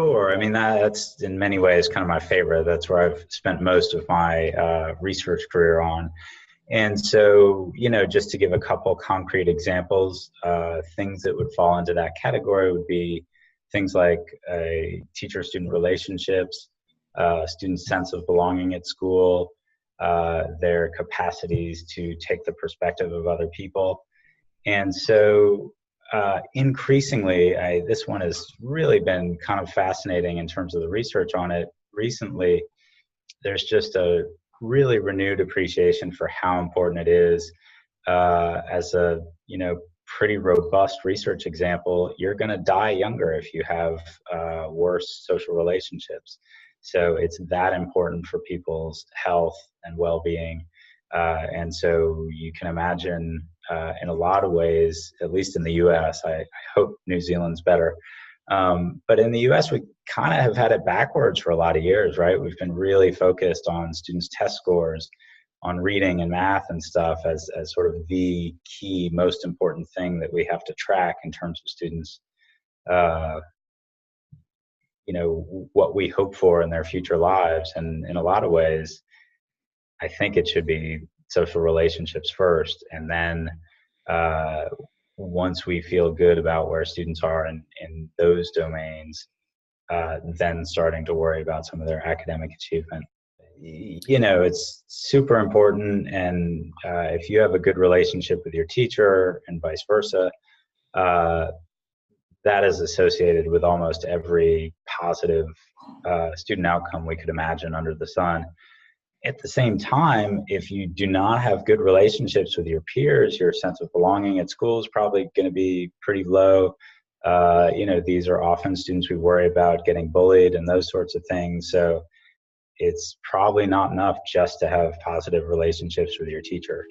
Sure. I mean, that's in many ways kind of my favorite. That's where I've spent most of my research career on. And so, just to give a couple concrete examples, things that would fall into that category would be things like teacher-student relationships, students' sense of belonging at school, their capacities to take the perspective of other people. And so increasingly, this one has really been kind of fascinating in terms of the research on it. Recently, there's just a really renewed appreciation for how important it is. As a pretty robust research example, you're going to die younger if you have worse social relationships. So it's that important for people's health and well-being. And so you can imagine in a lot of ways, at least in the US, I hope New Zealand's better. But in the US, we kind of have had it backwards for a lot of years, right? We've been really focused on students' test scores, on reading and math and stuff as sort of the key, most important thing that we have to track in terms of students, what we hope for in their future lives. And in a lot of ways, I think it should be social relationships first, and then once we feel good about where students are in those domains, then starting to worry about some of their academic achievement. It's super important, and if you have a good relationship with your teacher and vice versa, that is associated with almost every positive student outcome we could imagine under the sun. At the same time, if you do not have good relationships with your peers, your sense of belonging at school is probably going to be pretty low. These are often students we worry about getting bullied and those sorts of things. So it's probably not enough just to have positive relationships with your teacher.